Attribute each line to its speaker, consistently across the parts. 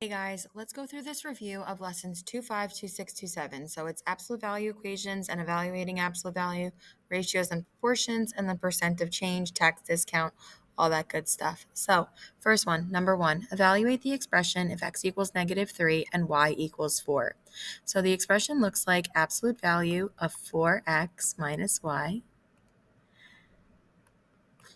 Speaker 1: Hey guys, let's go through this review of lessons 25, 26, 27. So it's absolute value equations and evaluating absolute value, ratios and proportions, and then percent of change, tax discount, all that good stuff. So first one, number one, evaluate the expression if x equals -3 and y equals 4. So the expression looks like absolute value of 4x minus y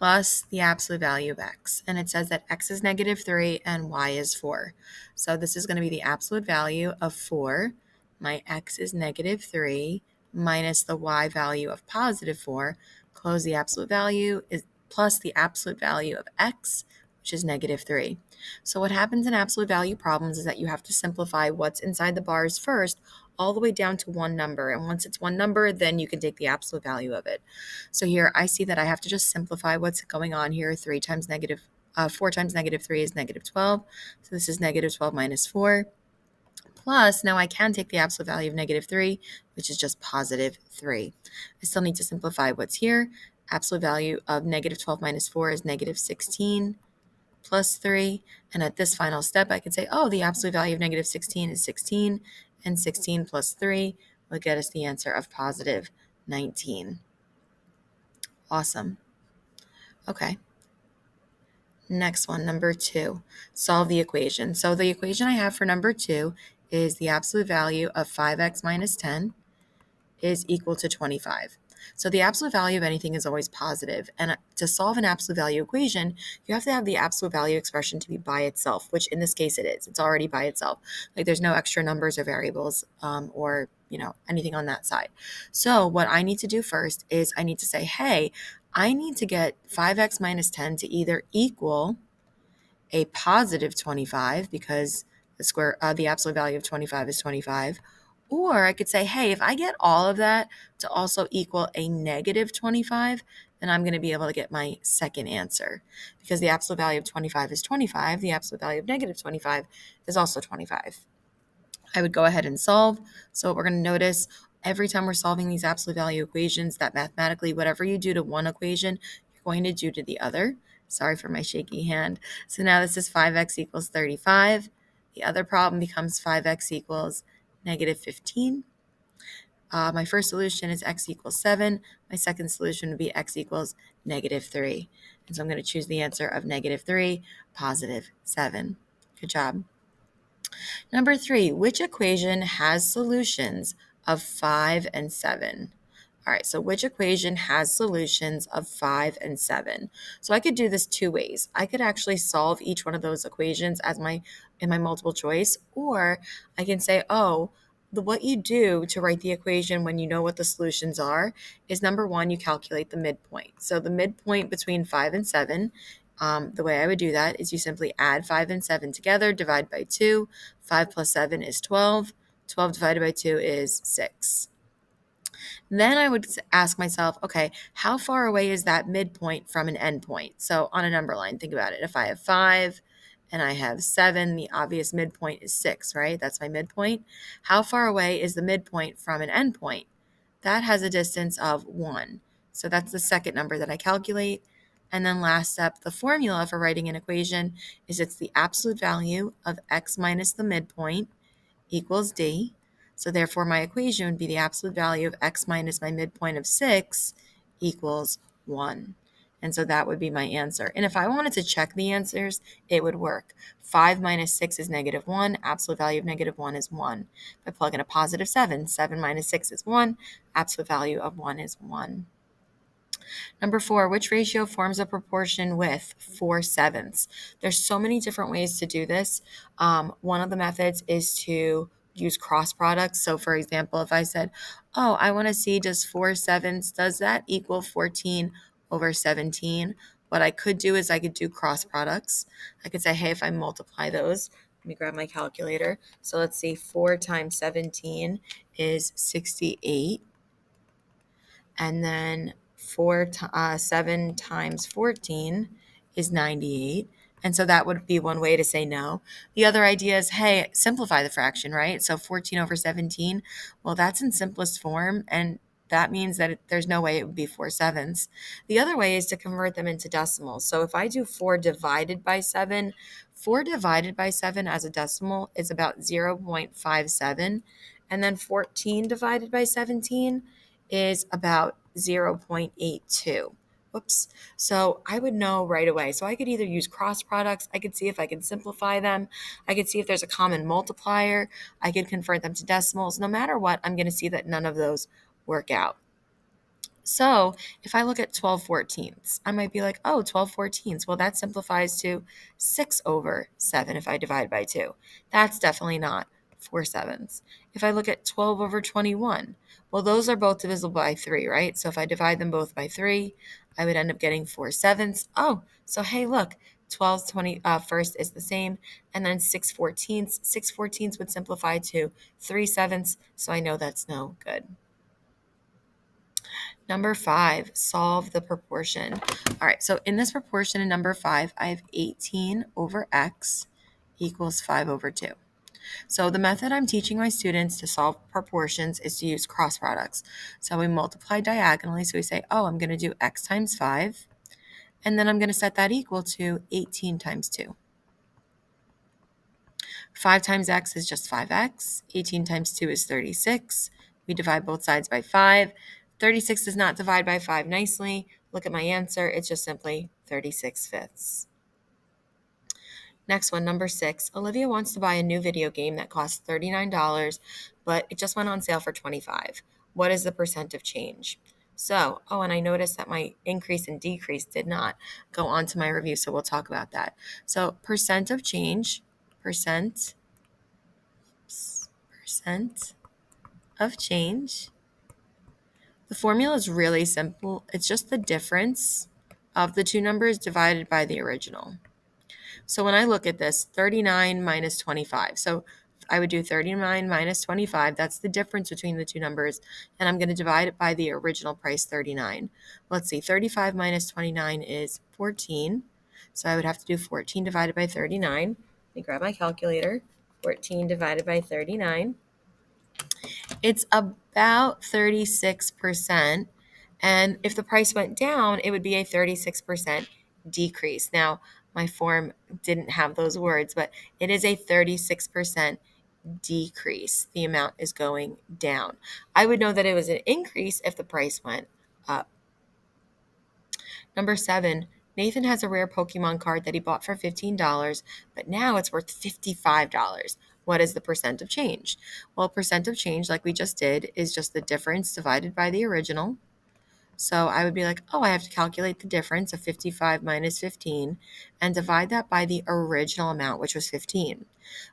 Speaker 1: plus the absolute value of x. And it says that x is -3 and y is 4. So this is going to be the absolute value of 4. My x is -3 minus the y value of +4. Close the absolute value is plus the absolute value of x, which is -3. So what happens in absolute value problems is that you have to simplify what's inside the bars first all the way down to one number. And once it's one number, then you can take the absolute value of it. So here I see that I have to just simplify what's going on here. 4 times -3 is -12. So this is -12 minus 4. Plus, now I can take the absolute value of -3, which is just +3. I still need to simplify what's here. Absolute value of -12 minus 4 is -16 plus 3. And at this final step, I could say, oh, the absolute value of -16 is 16, and 16 plus 3 will get us the answer of +19. Awesome. Okay. Next one, number 2. Solve the equation. So the equation I have for number 2 is the absolute value of 5x minus 10 is equal to 25. So the absolute value of anything is always positive. And to solve an absolute value equation, you have to have the absolute value expression to be by itself, which in this case it is. It's already by itself. Like there's no extra numbers or variables or anything on that side. So what I need to do first is I need to say, hey, I need to get 5x minus 10 to either equal a positive 25 because the absolute value of 25 is 25. Or I could say, hey, if I get all of that to also equal a negative 25, then I'm going to be able to get my second answer because the absolute value of 25 is 25. The absolute value of negative 25 is also 25. I would go ahead and solve. So what we're going to notice every time we're solving these absolute value equations that mathematically whatever you do to one equation, you're going to do to the other. Sorry for my shaky hand. So now this is 5x equals 35. The other problem becomes 5x equals -15. My first solution is x equals 7. My second solution would be x equals -3. And so I'm going to choose the answer of -3, +7. Good job. Number 3, which equation has solutions of 5 and 7? All right, so which equation has solutions of 5 and 7? So I could do this two ways. I could actually solve each one of those equations in my multiple choice, or I can say, oh, what you do to write the equation when you know what the solutions are is number one, you calculate the midpoint. So the midpoint between 5 and 7, the way I would do that is you simply add 5 and 7 together, divide by 2. 5 plus 7 is 12. 12 divided by 2 is 6. Then I would ask myself, okay, how far away is that midpoint from an endpoint? So on a number line, think about it. If I have 5 and I have 7, the obvious midpoint is 6, right? That's my midpoint. How far away is the midpoint from an endpoint? That has a distance of 1. So that's the second number that I calculate. And then last step, the formula for writing an equation is it's the absolute value of x minus the midpoint equals d. So therefore my equation would be the absolute value of x minus my midpoint of 6 equals 1. And so that would be my answer. And if I wanted to check the answers, it would work. 5 minus 6 is -1. Absolute value of -1 is 1. If I plug in a +7, 7 minus 6 is 1. Absolute value of 1 is 1. Number 4, which ratio forms a proportion with 4/7? There's so many different ways to do this. One of the methods is to use cross products. So for example, if I said, oh, I want to see does 4/7, does that equal 14 over 17? What I could do is I could do cross products. I could say, hey, if I multiply those, let me grab my calculator. So let's see, 4 times 17 is 68. And then 7 times 14 is 98. And so that would be one way to say no. The other idea is, hey, simplify the fraction, right? So 14 over 17, well, that's in simplest form, and that means that there's no way it would be 4/7. The other way is to convert them into decimals. So if I do 4 divided by 7, 4 divided by 7 as a decimal is about 0.57, and then 14 divided by 17 is about 0.82. Whoops. So I would know right away. So I could either use cross products, I could see if I can simplify them, I could see if there's a common multiplier, I could convert them to decimals. No matter what, I'm going to see that none of those work out. So if I look at 12 fourteenths, I might be like, oh, 12 fourteenths. Well, that simplifies to 6 over 7 if I divide by 2. That's definitely not 4 sevenths. If I look at 12 over 21, well, those are both divisible by 3, right? So if I divide them both by 3, I would end up getting 4 sevenths. Oh, so hey, look, 12 20 first is the same. And then 6 fourteenths. 6 fourteenths would simplify to 3 sevenths. So I know that's no good. Number 5, solve the proportion. All right, so in this proportion in number 5, I have 18 over x equals 5 over 2. So the method I'm teaching my students to solve proportions is to use cross products. So we multiply diagonally. So we say, oh, I'm going to do x times 5, and then I'm going to set that equal to 18 times 2. 5 times x is just 5x. 18 times 2 is 36. We divide both sides by 5. 36 does not divide by 5 nicely. Look at my answer. It's just simply 36 fifths. Next one, number 6. Olivia wants to buy a new video game that costs $39, but it just went on sale for $25. What is the percent of change? So, and I noticed that my increase and decrease did not go on to my review, so we'll talk about that. So, percent of change, percent of change. The formula is really simple. It's just the difference of the two numbers divided by the original. So when I look at this, 39 minus 25. So I would do 39 minus 25. That's the difference between the two numbers. And I'm going to divide it by the original price, 39. Let's see, 35 minus 29 is 14. So I would have to do 14 divided by 39. Let me grab my calculator. 14 divided by 39. It's about 36%. And if the price went down, it would be a 36% decrease. Now, my form didn't have those words, but it is a 36% decrease. The amount is going down. I would know that it was an increase if the price went up. Number 7, Nathan has a rare Pokemon card that he bought for $15, but now it's worth $55. What is the percent of change? Well, percent of change, like we just did, is just the difference divided by the original. So I would be like, I have to calculate the difference of 55 minus 15 and divide that by the original amount, which was 15.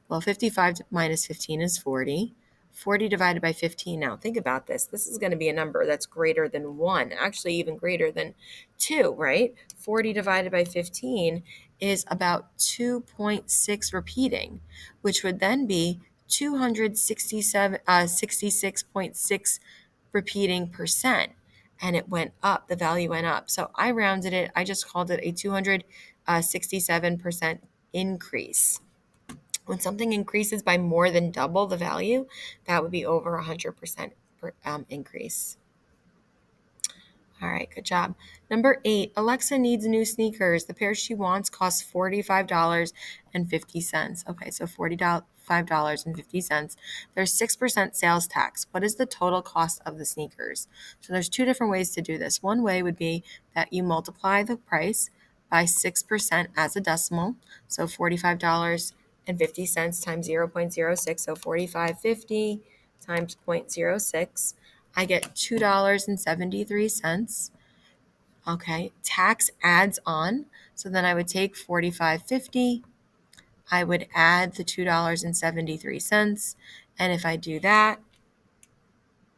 Speaker 1: Well, 55 minus 15 is 40. 40 divided by 15. Now, think about this. This is going to be a number that's greater than 1, actually even greater than 2, right? 40 divided by 15 is about 2.6 repeating, which would then be 66.6 repeating percent. And it went up. The value went up. So I rounded it. I just called it a 267% increase. When something increases by more than double the value, that would be over 100% increase. All right, good job. Number 8, Alexa needs new sneakers. The pair she wants costs $45.50. Okay, so $45.50. There's 6% sales tax. What is the total cost of the sneakers? So there's two different ways to do this. One way would be that you multiply the price by 6% as a decimal. So $45.50 times 0.06. So $45.50 times 0.06. I get $2.73. Okay, tax adds on. So then I would take $45.50. I would add the $2.73. And if I do that,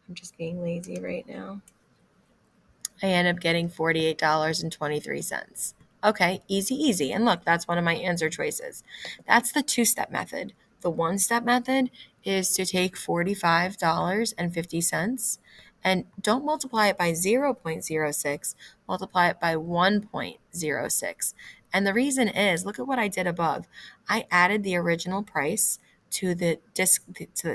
Speaker 1: I'm just being lazy right now, I end up getting $48.23. Okay, easy. And look, that's one of my answer choices. That's the two-step method. The one-step method is to take $45.50 and don't multiply it by 0.06, multiply it by 1.06. And the reason is, look at what I did above. I added the original price to the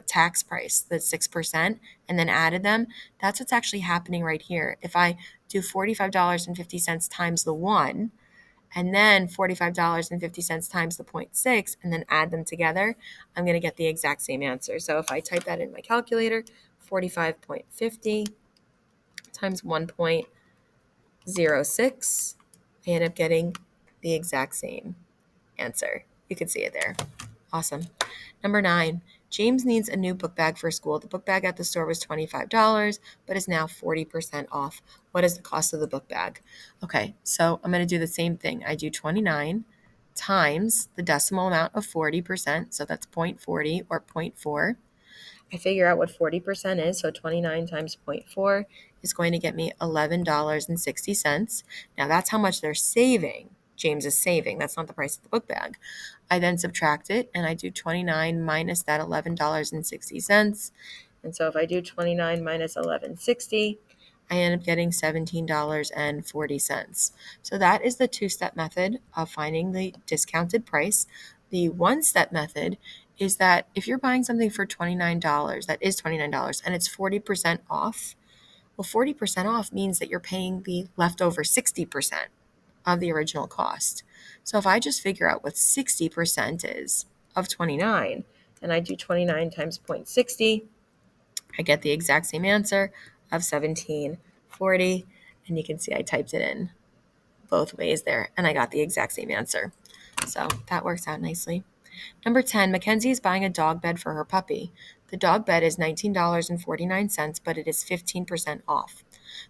Speaker 1: tax price, the 6%, and then added them. That's what's actually happening right here. If I do $45.50 times the 1, and then $45.50 times the 0.6, and then add them together, I'm going to get the exact same answer. So if I type that in my calculator, 45.50 times 1.06, I end up getting the exact same answer. You can see it there. Awesome. Number 9, James needs a new book bag for school. The book bag at the store was $25, but is now 40% off. What is the cost of the book bag? Okay, so I'm going to do the same thing. I do 29 times the decimal amount of 40%, so that's 0.40 or 0.4. I figure out what 40% is, so 29 times 0.4 is going to get me $11.60. Now that's how much they're saving. James is saving. That's not the price of the book bag. I then subtract it, and I do 29 minus that $11.60. And so if I do 29 minus 11.60, I end up getting $17.40. So that is the two-step method of finding the discounted price. The one-step method is that if you're buying something for $29, that is $29, and it's 40% off, well, 40% off means that you're paying the leftover 60% of the original cost. So if I just figure out what 60% is of 29, and I do 29 times 0.60, I get the exact same answer of 1740, and you can see I typed it in both ways there, and I got the exact same answer. So that works out nicely. Number 10, Mackenzie is buying a dog bed for her puppy. The dog bed is $19.49, but it is 15% off.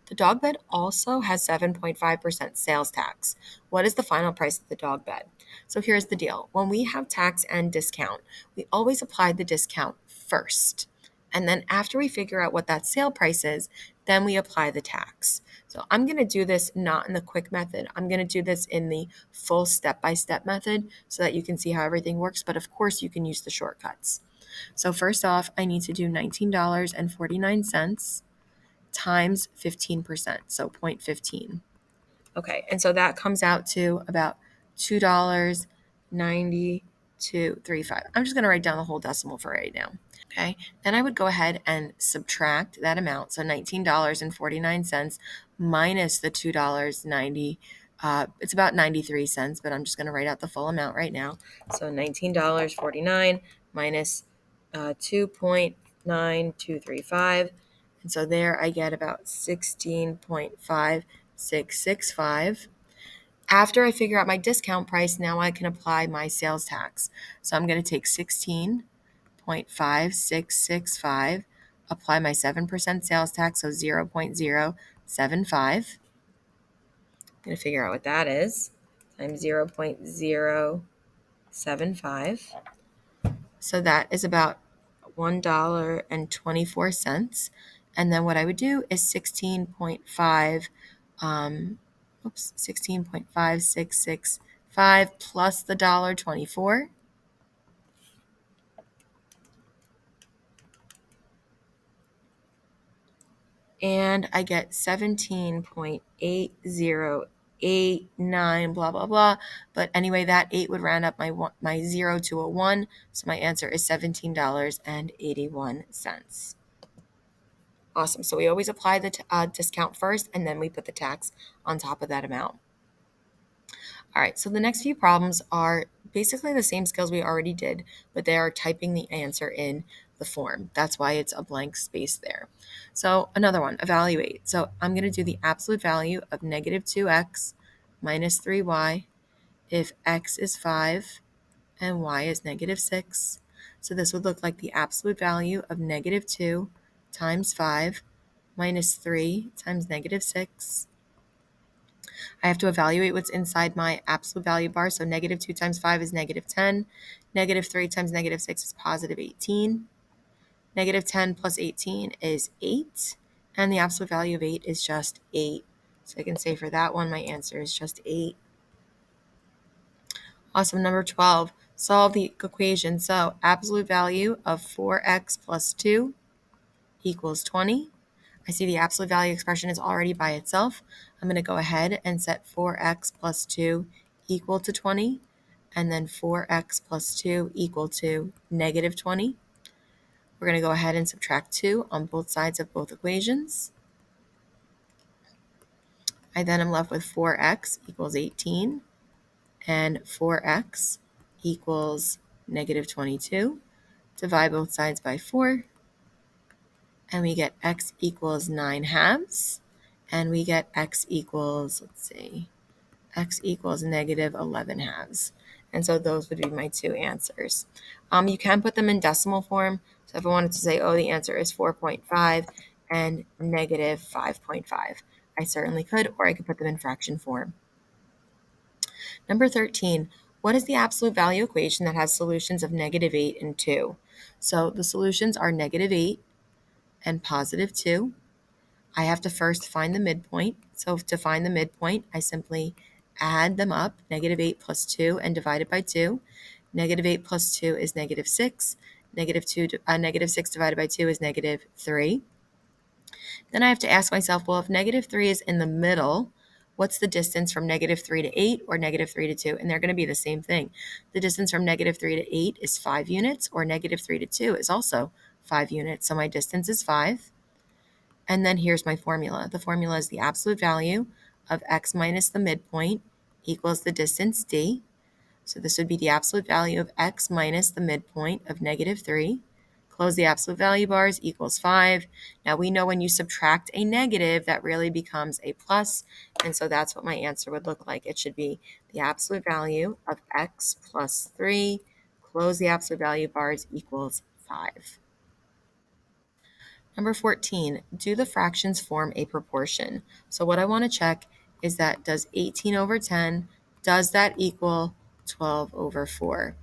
Speaker 1: The dog bed also has 7.5% sales tax. What is the final price of the dog bed? So here's the deal. When we have tax and discount, we always apply the discount first. And then after we figure out what that sale price is, then we apply the tax. So I'm going to do this not in the quick method. I'm going to do this in the full step-by-step method so that you can see how everything works. But of course, you can use the shortcuts. So first off, I need to do $19.49 times 15%, so 0.15. Okay, and so that comes out to about $2.9235. I'm just going to write down the whole decimal for right now. Okay, then I would go ahead and subtract that amount, so $19.49 minus the $2.90. It's about 93 cents, but I'm just going to write out the full amount right now. So $19.49 minus 2.9235. And so there I get about 16.5665. After I figure out my discount price, now I can apply my sales tax. So I'm going to take 16.5665, apply my 7% sales tax, so 0.075. I'm going to figure out what that is, times 0.075. So that is about $1.24. And then what I would do is 16.5665 plus the $1.24. And I get 17.8089, blah, blah, blah. But anyway, that 8 would round up my 0 to a 1. So my answer is $17.81. Awesome. So we always apply the discount first, and then we put the tax on top of that amount. All right, so the next few problems are basically the same skills we already did, but they are typing the answer in the form. That's why it's a blank space there. So another one, evaluate. So I'm going to do the absolute value of negative 2x minus 3y if x is 5 and y is negative 6. So this would look like the absolute value of negative 2 times 5 minus 3 times negative 6. I have to evaluate what's inside my absolute value bar. So negative 2 times 5 is negative 10. Negative 3 times negative 6 is positive 18. Negative 10 plus 18 is 8. And the absolute value of 8 is just 8. So I can say for that one, my answer is just 8. Awesome. Number 12, solve the equation. So absolute value of 4x plus 2 equals 20. I see the absolute value expression is already by itself. I'm going to go ahead and set 4x plus 2 equal to 20, and then 4x plus 2 equal to negative 20. We're going to go ahead and subtract 2 on both sides of both equations. I then am left with 4x equals 18. and 4x equals negative 22. Divide both sides by 4, and we get x equals 9 halves, and we get x equals, x equals negative 11 halves. And so those would be my two answers. You can put them in decimal form. So if I wanted to say, oh, the answer is 4.5 and negative 5.5, I certainly could, or I could put them in fraction form. Number 13, what is the absolute value equation that has solutions of negative 8 and 2? So the solutions are negative 8 and positive 2. I have to first find the midpoint. So to find the midpoint, I simply add them up, negative 8 plus 2, and divide it by 2. Negative 8 plus 2 is negative 6. Negative 6 divided by 2 is negative 3. Then I have to ask myself, well, if negative 3 is in the middle, what's the distance from negative 3 to 8 or negative 3 to 2? And they're going to be the same thing. The distance from negative 3 to 8 is 5 units, or negative 3 to 2 is also 5 units. So my distance is 5. And then here's my formula. The formula is the absolute value of x minus the midpoint equals the distance d. So this would be the absolute value of x minus the midpoint of negative 3. Close the absolute value bars, equals 5. Now we know when you subtract a negative, that really becomes a plus. And so that's what my answer would look like. It should be the absolute value of x plus 3. Close the absolute value bars, equals 5. Number 14, do the fractions form a proportion? So what I want to check is that does 18 over 10, does that equal 12 over 4?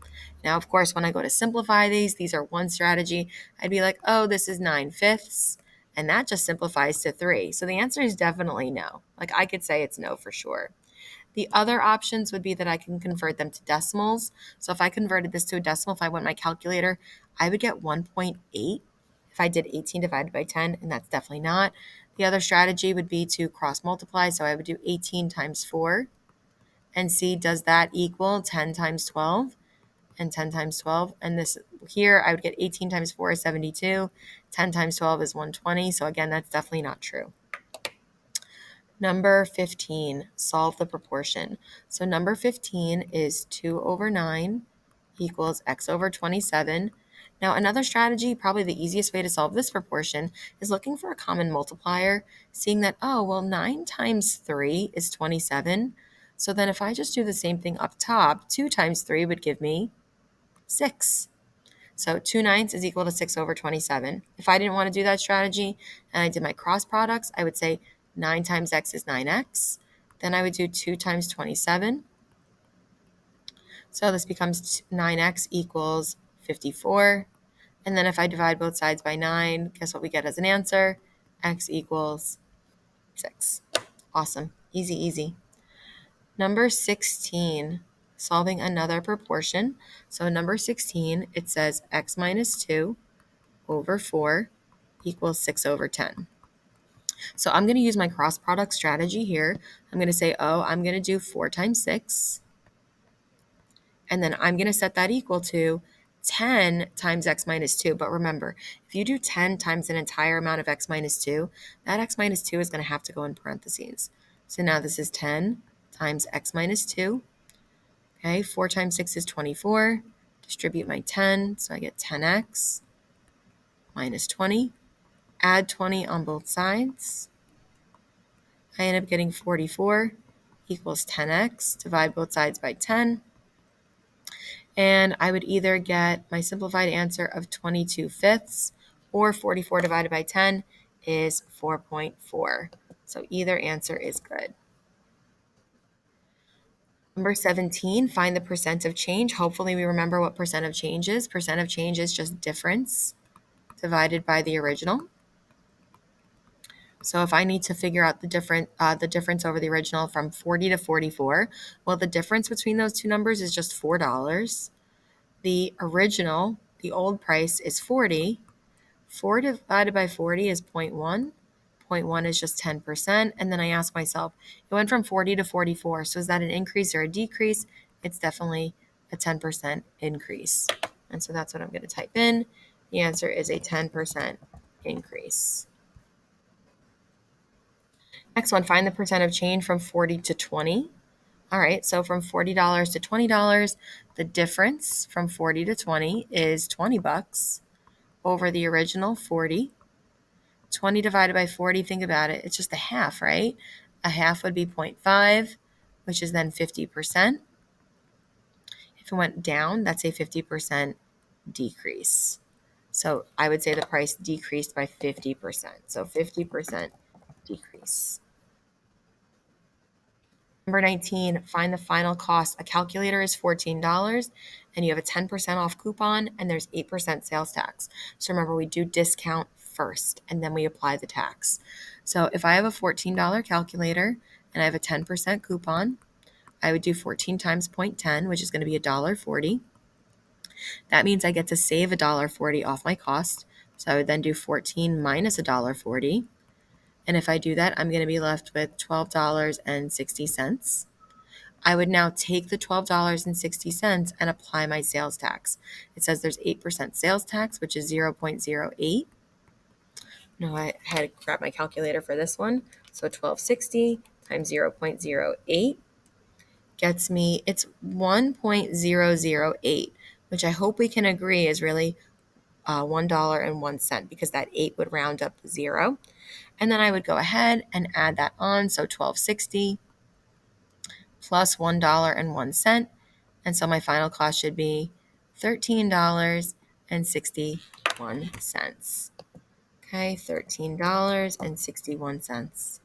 Speaker 1: Now, of course, when I go to simplify these are one strategy. I'd be like, oh, this is 9/5, and that just simplifies to 3. So the answer is definitely no. Like I could say it's no for sure. The other options would be that I can convert them to decimals. So if I converted this to a decimal, if I went my calculator, I would get 1.8 if I did 18 divided by 10, and that's definitely not. The other strategy would be to cross multiply. So I would do 18 times 4 and see, does that equal 10 times 12 and 10 times 12? And this here, I would get 18 times 4 is 72. 10 times 12 is 120. So again, that's definitely not true. Number 15, solve the proportion. So number 15 is 2 over 9 equals x over 27. Now another strategy, probably the easiest way to solve this proportion, is looking for a common multiplier, seeing that, oh, well, 9 times 3 is 27. So then if I just do the same thing up top, 2 times 3 would give me 6. So 2/9 is equal to 6 over 27. If I didn't want to do that strategy and I did my cross products, I would say 9 times x is 9x. Then I would do 2 times 27. So this becomes 9x equals 54. And then if I divide both sides by 9, guess what we get as an answer? X equals 6. Awesome. Easy, easy. Number 16, solving another proportion. So number 16, it says x minus 2 over 4 equals 6 over 10. So I'm going to use my cross product strategy here. I'm going to say, oh, I'm going to do 4 times 6. And then I'm going to set that equal to 10 times x minus 2. But remember, if you do 10 times an entire amount of x minus 2, that x minus 2 is going to have to go in parentheses. So now this is 10 times x minus 2. Okay, 4 times 6 is 24. Distribute my 10, so I get 10x minus 20. Add 20 on both sides. I end up getting 44 equals 10x. Divide both sides by 10. And I would either get my simplified answer of 22/5 or 44 divided by 10 is 4.4. So either answer is good. Number 17, find the percent of change. Hopefully we remember what percent of change is. Percent of change is just difference divided by the original. So if I need to figure out the difference over the original from 40 to 44, well, the difference between those two numbers is just $4. The original, the old price, is 40. 4 divided by 40 is 0.1. 0.1 is just 10%. And then I ask myself, it went from 40 to 44. So is that an increase or a decrease? It's definitely a 10% increase. And so that's what I'm going to type in. The answer is a 10% increase. Next one, find the percent of change from 40 to 20. All right, so from $40 to $20, the difference from 40 to 20 is 20 bucks over the original 40. 20 divided by 40, think about it, it's just a half, right? A half would be 0.5, which is then 50%. If it went down, that's a 50% decrease. So I would say the price decreased by 50%. So 50% decrease. Number 19, find the final cost. A calculator is $14 and you have a 10% off coupon and there's 8% sales tax. So remember, we do discount first and then we apply the tax. So if I have a $14 calculator and I have a 10% coupon, I would do 14 times 0.10, which is going to be $1.40. That means I get to save $1.40 off my cost. So I would then do 14 minus $1.40. And if I do that, I'm going to be left with $12.60. I would now take the $12.60 and apply my sales tax. It says there's 8% sales tax, which is 0.08. No, I had to grab my calculator for this one. So 1260 times 0.08 gets me, it's 1.008, which I hope we can agree is really $1.01 because that 8 would round up to 0. And then I would go ahead and add that on. So 1260 plus $1.01. And so my final cost should be $13.61. Okay, $13.61.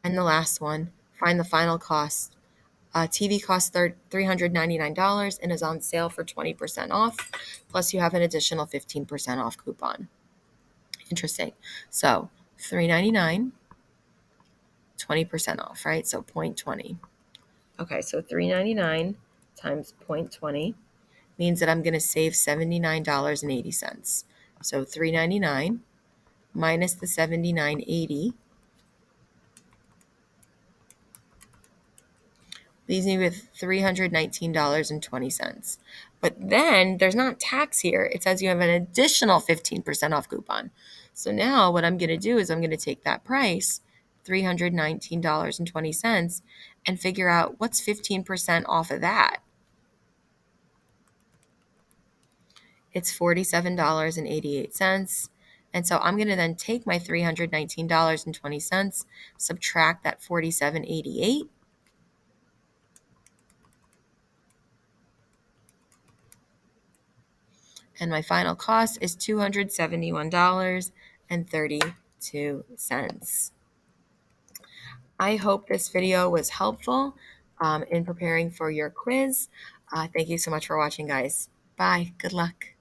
Speaker 1: And the last one, find the final cost. TV costs $399 and is on sale for 20% off. Plus, you have an additional 15% off coupon. Interesting. So $399, 20% off, right? So 0.20. Okay, so $399 times 0.20 means that I'm going to save $79.80. So $399 minus the $79.80 leaves me with $319.20. But then there's not tax here. It says you have an additional 15% off coupon. So now what I'm going to do is I'm going to take that price, $319.20, and figure out what's 15% off of that. It's $47.88. And so I'm going to then take my $319.20, subtract that $47.88, and my final cost is $271.32. I hope this video was helpful in preparing for your quiz. Thank you so much for watching, guys. Bye. Good luck.